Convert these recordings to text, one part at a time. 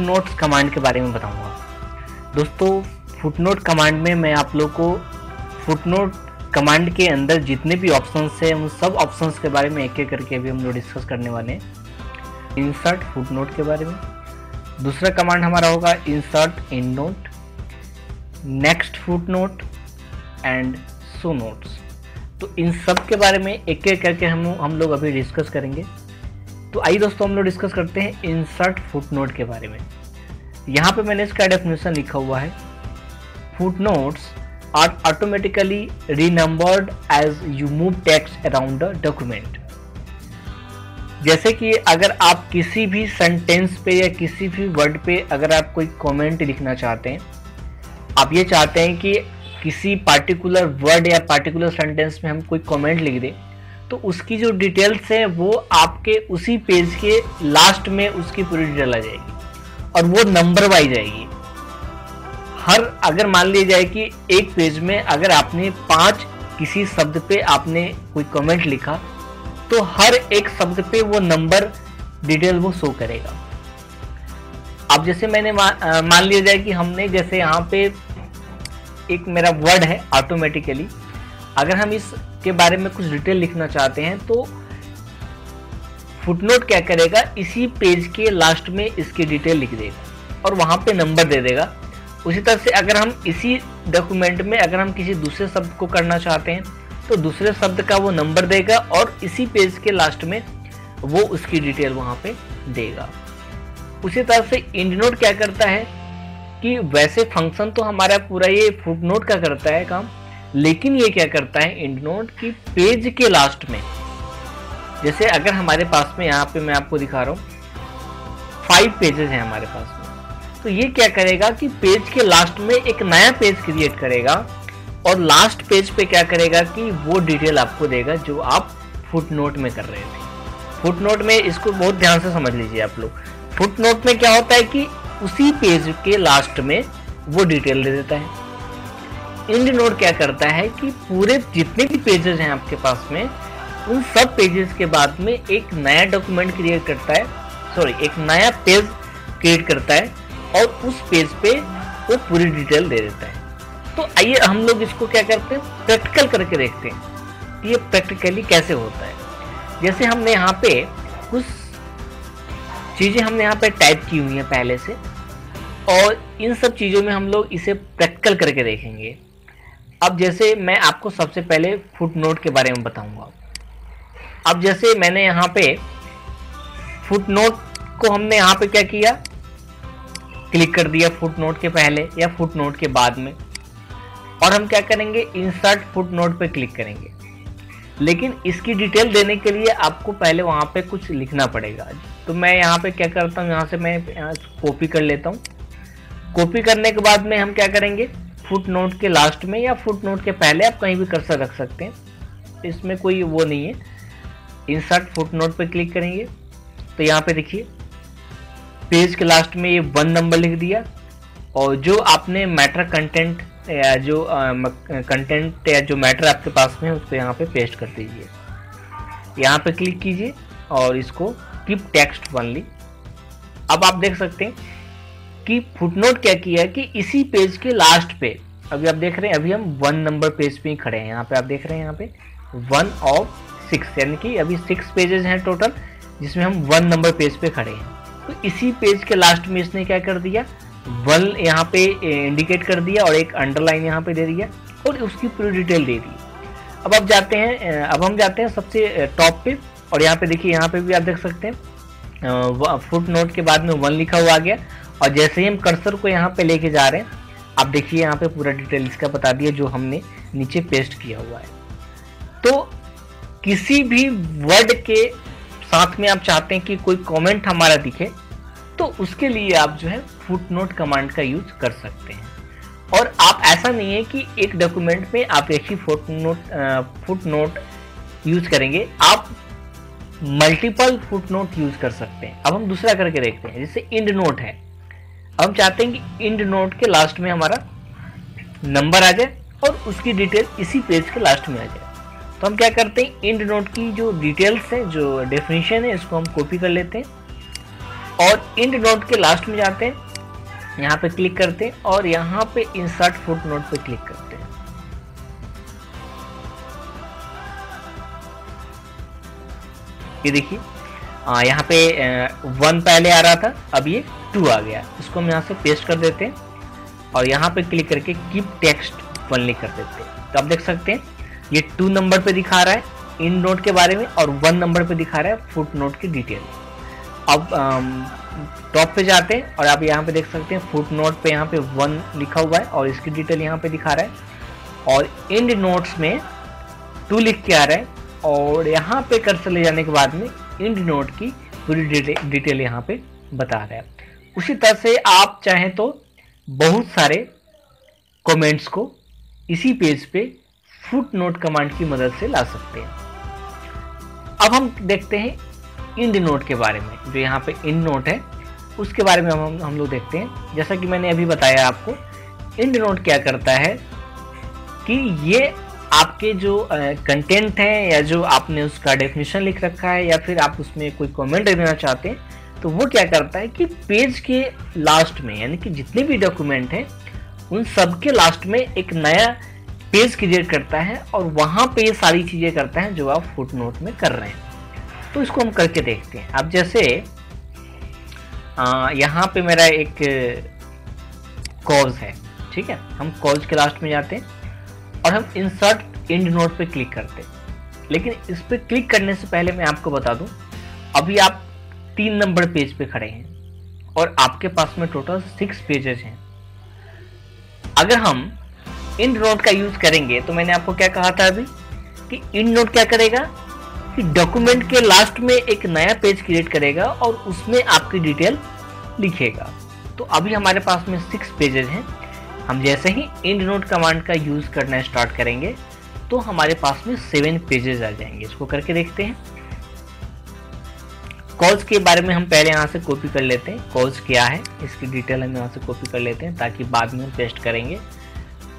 Footnotes command के बारे में बताऊंगा। दोस्तों, फुटनोट कमांड में मैं आप लोग को फुटनोट कमांड के अंदर जितने भी ऑप्शंस हैं उन सब ऑप्शंस के बारे में एक एक करके अभी हम लोग डिस्कस करने वाले हैं। इंसर्ट फुटनोट के बारे में, दूसरा कमांड हमारा होगा insert endnote, next footnote and show notes. तो इन सब के बारे में एक एक करके हम लोग अभी डिस्कस करेंगे। तो आइए दोस्तों, हम लोग डिस्कस करते हैं इंसर्ट फुटनोट के बारे में। यहाँ पे मैंने इसका डेफिनेशन लिखा हुआ है, footnotes are automatically renumbered as you move text around the document. जैसे कि अगर आप किसी भी सेंटेंस पे या किसी भी वर्ड पे अगर आप कोई कमेंट लिखना चाहते हैं, आप ये चाहते हैं कि किसी पार्टिकुलर वर्ड या पार्टिकुलर सेंटेंस में हम कोई कमेंट लिख दें, तो उसकी जो डिटेल्स है वो आपके उसी पेज के लास्ट में उसकी पूरी डिटेल आ जाएगी और वो नंबर वाइज आएगी। अगर मान लिया जाए कि एक पेज में अगर आपने 5 किसी शब्द पे आपने कोई कमेंट लिखा, तो हर एक शब्द पे वो नंबर डिटेल वो शो करेगा। अब जैसे मैंने मान लिया जाए कि हमने जैसे यहाँ पे एक मेरा वर्ड है ऑटोमेटिकली, अगर हम इसके बारे में कुछ डिटेल लिखना चाहते हैं तो फुटनोट क्या करेगा, इसी पेज के लास्ट में इसकी डिटेल लिख देगा और वहां पे नंबर दे देगा। उसी तरह से अगर हम इसी डॉक्यूमेंट में अगर हम किसी दूसरे शब्द को करना चाहते हैं तो दूसरे शब्द का वो नंबर देगा और इसी पेज के लास्ट में वो उसकी डिटेल वहां पे देगा। उसी तरह से एंडनोट क्या करता है कि वैसे फंक्शन तो हमारा पूरा ये फुटनोट का करता है काम, लेकिन ये क्या करता है एंडनोट की पेज के लास्ट में, जैसे अगर हमारे पास में यहाँ पे मैं आपको दिखा रहा हूँ 5 पेजेस हैं हमारे पास में, तो ये क्या करेगा कि पेज के लास्ट में एक नया पेज क्रिएट करेगा और लास्ट पेज पे क्या करेगा कि वो डिटेल आपको देगा जो आप फुटनोट में कर रहे थे। फुटनोट में इसको बहुत ध्यान से समझ लीजिए आप लोग। फुटनोट में क्या होता है कि उसी पेज के लास्ट में वो डिटेल दे देता है। एंडनोट क्या करता है कि पूरे जितने भी पेजेस हैं आपके पास में, उन सब पेजेस के बाद में एक नया डॉक्यूमेंट क्रिएट करता है, एक नया पेज क्रिएट करता है और उस पेज पे वो पूरी डिटेल दे देता है। तो आइए हम लोग इसको क्या करते हैं, प्रैक्टिकल करके देखते हैं कि ये प्रैक्टिकली कैसे होता है। जैसे हमने यहाँ पे कुछ चीजें हमने यहाँ पे टाइप की हुई हैं पहले से, और इन सब चीजों में हम लोग इसे प्रैक्टिकल करके देखेंगे। अब जैसे मैं आपको सबसे पहले फुटनोट के बारे में बताऊंगा। अब जैसे मैंने यहाँ पे फुटनोट को हमने यहाँ पे क्या किया, क्लिक कर दिया फुटनोट के पहले या फुटनोट के बाद में, और हम क्या करेंगे इंसर्ट फुटनोट पे क्लिक करेंगे। लेकिन इसकी डिटेल देने के लिए आपको पहले वहां पे कुछ लिखना पड़ेगा। तो मैं यहाँ पे क्या करता हूँ, यहाँ से मैं कॉपी कर लेता हूँ। कॉपी करने के बाद में हम क्या करेंगे, फुटनोट के लास्ट में या फुटनोट के पहले आप कहीं भी कर्सर रख सकते हैं, इसमें कोई वो नहीं है। इंसर्ट फुटनोट पे क्लिक करेंगे तो यहाँ पे देखिए पेज के लास्ट में ये 1 नंबर लिख दिया, और जो आपने मैटर कंटेंट या जो कंटेंट या जो मैटर आपके पास में है उसको यहाँ पे पेस्ट कर दीजिए। यहाँ पे क्लिक कीजिए और इसको कीप टेक्स्ट ओनली। अब आप देख सकते हैं कि फुटनोट क्या किया है कि इसी पेज के लास्ट पे, अभी आप देख रहे हैं अभी हम 1 नंबर पेज पे ही खड़े हैं। यहाँ पे आप देख रहे हैं यहाँ पे 1 of 6, यानी कि अभी 6 पेजेस हैं टोटल, जिसमें हम 1 नंबर पेज पे खड़े हैं। तो इसी पेज के लास्ट में इसने क्या कर दिया, 1 यहाँ पे इंडिकेट कर दिया और एक अंडरलाइन यहाँ पे दे दिया और उसकी पूरी डिटेल दे दी। अब हम जाते हैं सबसे टॉप पे, और यहाँ पे देखिए, यहाँ पे भी आप देख सकते हैं फुटनोट के बाद में 1 लिखा हुआ आ गया, और जैसे ही हम कर्सर को यहाँ पे लेके जा रहे हैं, आप देखिए यहाँ पे पूरा डिटेल इसका बता दिया जो हमने नीचे पेस्ट किया हुआ है। तो किसी भी वर्ड के साथ में आप चाहते हैं कि कोई कमेंट हमारा दिखे, तो उसके लिए आप जो है फुटनोट कमांड का यूज कर सकते हैं। और आप ऐसा नहीं है कि एक डॉक्यूमेंट में आप एक ही फुटनोट यूज करेंगे, आप मल्टीपल फुटनोट यूज कर सकते हैं। अब हम दूसरा करके देखते हैं, जैसे एंडनोट है। अब हम चाहते हैं कि एंडनोट के लास्ट में हमारा नंबर आ जाए और उसकी डिटेल इसी पेज के लास्ट में आ जाए। तो हम क्या करते हैं, एंडनोट की जो डिटेल्स है, जो डेफिनेशन है, इसको हम कॉपी कर लेते हैं और इंड नोट के लास्ट में जाते हैं, यहाँ पे क्लिक करते हैं और यहाँ पे इंसर्ट फुट नोट पे क्लिक करते हैं। ये देखिए यहाँ पे 1 पहले आ रहा था, अब ये 2 आ गया। इसको हम यहाँ से पेस्ट कर देते हैं और यहाँ पे क्लिक करके कीप टेक्स्ट ओनली कर देते हैं। तो आप देख सकते हैं ये 2 नंबर पे दिखा रहा है इन नोट के बारे में और 1 नंबर पे दिखा रहा है फुट नोट की डिटेल। अब टॉप पे जाते हैं और आप यहाँ पे देख सकते हैं फुट नोट पे यहाँ पे 1 लिखा हुआ है और इसकी डिटेल यहाँ पे दिखा रहा है और इंड नोट्स में 2 लिख के आ रहा है और यहाँ पे कर्सर ले जाने के बाद में इंड नोट की पूरी डिटेल यहाँ पे बता रहा है। उसी तरह से आप चाहें तो बहुत सारे कमेंट्स को इसी पेज पे फुट नोट कमांड की मदद से ला सकते हैं। अब हम देखते हैं इंड नोट के बारे में। जो यहाँ पे इंड नोट है उसके बारे में हम लोग देखते हैं। जैसा कि मैंने अभी बताया आपको, इंड नोट क्या करता है कि ये आपके जो कंटेंट है या जो आपने उसका डेफिनेशन लिख रखा है या फिर आप उसमें कोई कमेंट देना चाहते हैं तो वो क्या करता है कि पेज के लास्ट में, यानी कि जितने भी डॉक्यूमेंट हैं उन सब के लास्ट में एक नया पेज क्रिएट करता है और वहाँ पे ये सारी चीज़ें करता है जो आप फुट नोट में कर रहे हैं। तो इसको हम करके देखते हैं। अब जैसे यहाँ पे मेरा एक कॉज है, ठीक है, हम कॉज के लास्ट में जाते हैं और हम इंसर्ट इंड नोट पे क्लिक करते हैं। लेकिन इस पे क्लिक करने से पहले मैं आपको बता दूं, अभी आप 3 नंबर पेज पे खड़े हैं और आपके पास में टोटल 6 पेजेस हैं। अगर हम इंड नोट का यूज करेंगे तो मैंने आपको क्या कहा था अभी कि इंड नोट क्या करेगा कि डॉक्यूमेंट के लास्ट में एक नया पेज क्रिएट करेगा और उसमें आपकी डिटेल लिखेगा। तो अभी हमारे पास में 6 पेजेस हैं। हम जैसे ही इंड नोट कमांड का यूज करना स्टार्ट करेंगे तो हमारे पास में 7 पेजेस आ जाएंगे। इसको करके देखते हैं। कॉज के बारे में हम पहले यहाँ से कॉपी कर लेते हैं। कॉज क्या है इसकी डिटेल हम यहाँ से कॉपी कर लेते हैं ताकि बाद में हम पेस्ट करेंगे।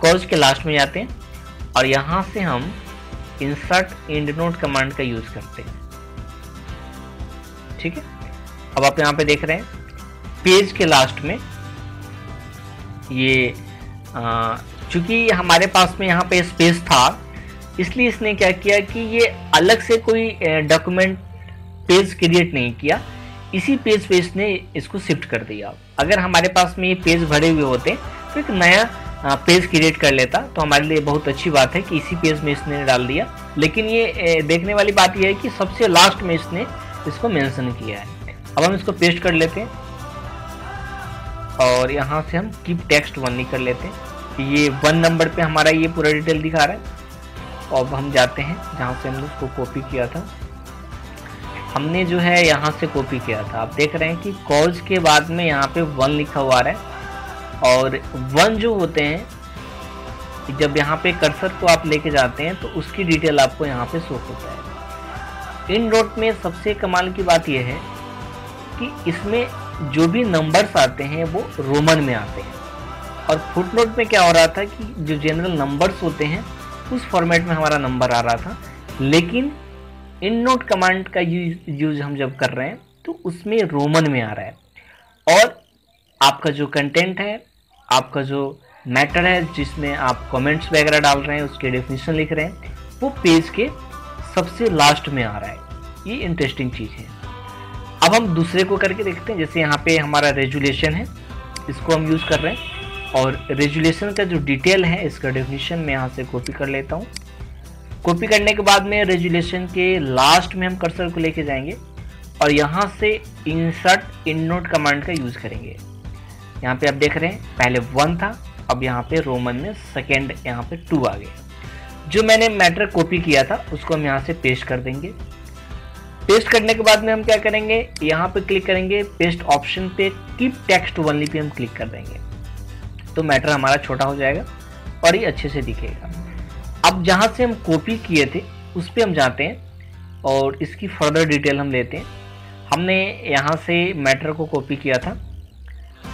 कॉज के लास्ट में जाते हैं और यहाँ से हम इंसर्ट इंड नोट कमांड का यूज करते हैं, ठीक है। अब आप यहाँ पे देख रहे हैं पेज के लास्ट में ये चूंकि हमारे पास में यहाँ पे स्पेस था इसलिए इसने क्या किया कि ये अलग से कोई डॉक्यूमेंट पेज क्रिएट नहीं किया, इसी पेज पे इसने इसको शिफ्ट कर दिया। अगर हमारे पास में ये पेज भरे हुए होते तो एक नया पेज क्रिएट कर लेता, तो हमारे लिए बहुत अच्छी बात है कि इसी पेज में इसने डाल दिया। लेकिन ये देखने वाली बात यह है कि सबसे लास्ट में इसने इसको मेंशन किया है। अब हम इसको पेस्ट कर लेते हैं और यहाँ से हम कीप टेक्स्ट ओनली कर लेते हैं। ये 1 नंबर पे हमारा ये पूरा डिटेल दिखा रहा है। अब हम जाते हैं जहाँ से हमने उसको कॉपी किया था। हमने जो है यहाँ से कॉपी किया था, आप देख रहे हैं कि कॉज के बाद में यहाँ पे 1 लिखा हुआ है और 1 जो होते हैं जब यहाँ पे कर्सर को आप लेके जाते हैं तो उसकी डिटेल आपको यहाँ पे शो होता है। इंड नोट में सबसे कमाल की बात यह है कि इसमें जो भी नंबर्स आते हैं वो रोमन में आते हैं और फुटनोट में क्या हो रहा था कि जो जनरल नंबर्स होते हैं उस फॉर्मेट में हमारा नंबर आ रहा था। लेकिन इंड नोट कमांड का यूज हम जब कर रहे हैं तो उसमें रोमन में आ रहा है और आपका जो कंटेंट है, आपका जो मैटर है जिसमें आप कमेंट्स वगैरह डाल रहे हैं, उसके डेफिनेशन लिख रहे हैं, वो पेज के सबसे लास्ट में आ रहा है। ये इंटरेस्टिंग चीज़ है। अब हम दूसरे को करके देखते हैं। जैसे यहाँ पे हमारा रेजुलेशन है, इसको हम यूज़ कर रहे हैं और रेजुलेशन का जो डिटेल है इसका डेफिनेशन मैं यहाँ से कॉपी कर लेता हूँ। कॉपी करने के बाद में रेजुलेशन के लास्ट में हम कर्सर को लेके जाएंगे और यहाँ से इंसर्ट इंड नोट कमांड का यूज़ करेंगे। यहाँ पे आप देख रहे हैं पहले 1 था, अब यहाँ पे रोमन में सेकेंड यहाँ पे 2 आ गया। जो मैंने मैटर कॉपी किया था उसको हम यहाँ से पेस्ट कर देंगे। पेस्ट करने के बाद में हम क्या करेंगे, यहाँ पे क्लिक करेंगे, पेस्ट ऑप्शन पे कीप टेक्स्ट ओनली पे हम क्लिक कर देंगे तो मैटर हमारा छोटा हो जाएगा और ये अच्छे से दिखेगा। अब जहाँ से हम कॉपी किए थे उस पर हम जाते हैं और इसकी फर्दर डिटेल हम लेते हैं। हमने यहाँ से मैटर को कॉपी किया था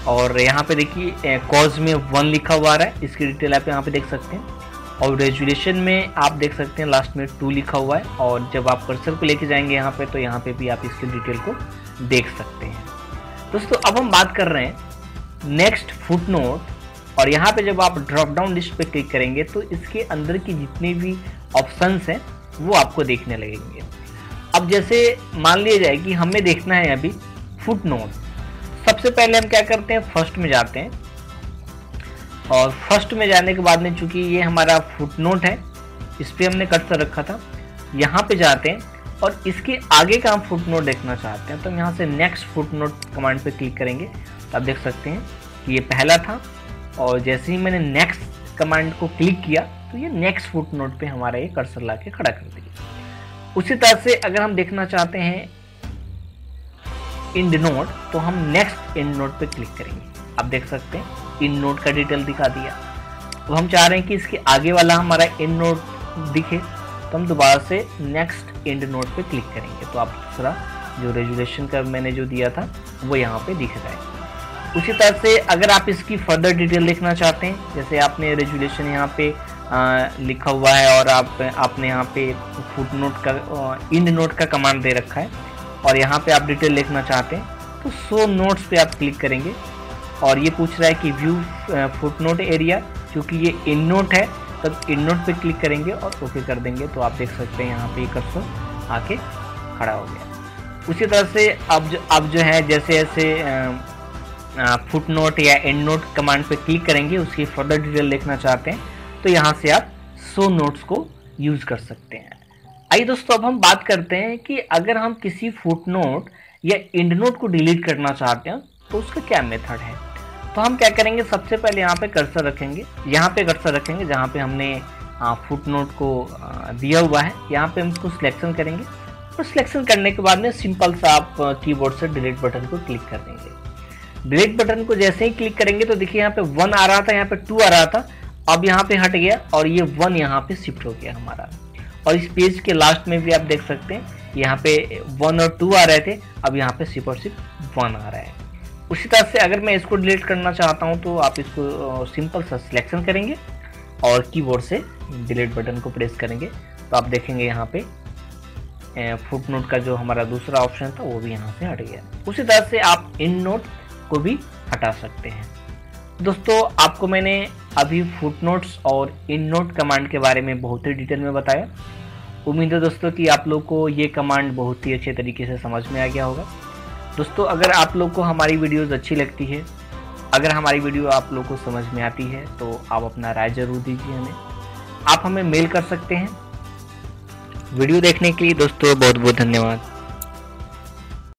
और यहाँ पे देखिए कॉज में 1 लिखा हुआ है, इसकी डिटेल आप यहाँ पे देख सकते हैं और रेजुलेशन में आप देख सकते हैं लास्ट में 2 लिखा हुआ है और जब आप कर्सर को लेके जाएंगे यहाँ पे तो यहाँ पे भी आप इसकी डिटेल को देख सकते हैं। दोस्तों अब हम बात कर रहे हैं नेक्स्ट फुटनोट, और यहाँ पे जब आप ड्रॉप डाउन लिस्ट पे क्लिक करेंगे तो इसके अंदर की जितने भी ऑप्शंस हैं वो आपको देखने लगेंगे। अब जैसे मान लिया जाए कि हमें देखना है अभी फुटनोट, सबसे पहले हम क्या करते हैं, फर्स्ट में जाते हैं, और फर्स्ट में जाने के बाद में चूंकि ये हमारा फुटनोट है, इस पर हमने कर्सर रखा था, यहाँ पे जाते हैं और इसके आगे का हम फुटनोट देखना चाहते हैं, तो हम यहाँ से नेक्स्ट फुटनोट कमांड पे क्लिक करेंगे तो आप देख सकते हैं कि ये पहला था, और जैसे ही मैंने नेक्स्ट कमांड को क्लिक किया तो ये नेक्स्ट फुटनोट पे हमारा ये कर्सर ला के खड़ा कर दिया। उसी तरह से अगर हम देखना चाहते हैं इंड नोट, तो हम नेक्स्ट इंड नोट पे क्लिक करेंगे। आप देख सकते हैं इंड नोट का डिटेल दिखा दिया। तो हम चाह रहे हैं कि इसके आगे वाला हमारा इंड नोट दिखे, तो हम दोबारा से नेक्स्ट इंड नोट पे क्लिक करेंगे, तो आप दूसरा जो रेजुलेशन का मैंने जो दिया था वो यहाँ पे दिख रहा है। उसी तरह से अगर आप इसकी फर्दर डिटेल देखना चाहते हैं, जैसे आपने रेजुलेशन यहाँ पे लिखा हुआ है और आपने यहाँ पे फुटनोट का इंड नोट का कमांड दे रखा है, और यहाँ पे आप डिटेल लिखना चाहते हैं तो शो नोट्स पे आप क्लिक करेंगे, और ये पूछ रहा है कि व्यू फुटनोट एरिया, क्योंकि ये इंड नोट है तब इंड नोट पे क्लिक करेंगे और ओके कर देंगे, तो आप देख सकते हैं यहाँ पे कर्सर आके खड़ा हो गया। उसी तरह से अब जो है जैसे ऐसे फुटनोट या एंड नोट कमांड पे क्लिक करेंगे, उसकी फर्दर डिटेल देखना चाहते हैं तो यहाँ से आप शो नोट्स को यूज कर सकते हैं। आइए दोस्तों अब हम बात करते हैं कि अगर हम किसी फुटनोट या एंड नोट को डिलीट करना चाहते हैं तो उसका क्या मेथड है। तो हम क्या करेंगे, सबसे पहले यहाँ पे कर्सर रखेंगे, यहाँ पे कर्सर रखेंगे जहाँ पे हमने फुटनोट को दिया हुआ है, यहाँ पे हम इसको सिलेक्शन करेंगे, और सिलेक्शन करने के बाद में सिंपल सा आप कीबोर्ड से डिलीट बटन को क्लिक कर देंगे। डिलीट बटन को जैसे ही क्लिक करेंगे तो देखिए यहाँ पे 1 आ रहा था, यहाँ पे 2 आ रहा था, अब यहाँ पे हट गया और ये 1 यहाँ पे शिफ्ट हो गया हमारा। और इस पेज के लास्ट में भी आप देख सकते हैं यहाँ पे 1 और 2 आ रहे थे, अब यहाँ पे सिर्फ और सिर्फ 1 आ रहा है। उसी तरह से अगर मैं इसको डिलीट करना चाहता हूँ तो आप इसको सिंपल सा सिलेक्शन करेंगे और कीबोर्ड से डिलीट बटन को प्रेस करेंगे, तो आप देखेंगे यहाँ पे फुटनोट का जो हमारा दूसरा ऑप्शन था वो भी यहाँ से हट गया। उसी तरह से आप इंड नोट को भी हटा सकते हैं। दोस्तों आपको मैंने अभी फुटनोट्स और इंड नोट कमांड के बारे में बहुत ही डिटेल में बताया। उम्मीद है दोस्तों कि आप लोग को ये कमांड बहुत ही अच्छे तरीके से समझ में आ गया होगा। दोस्तों अगर आप लोग को हमारी वीडियोस अच्छी लगती है, अगर हमारी वीडियो आप लोग को समझ में आती है तो आप अपना राय जरूर दीजिए हमें। आप हमें मेल कर सकते हैं। वीडियो देखने के लिए दोस्तों बहुत बहुत धन्यवाद।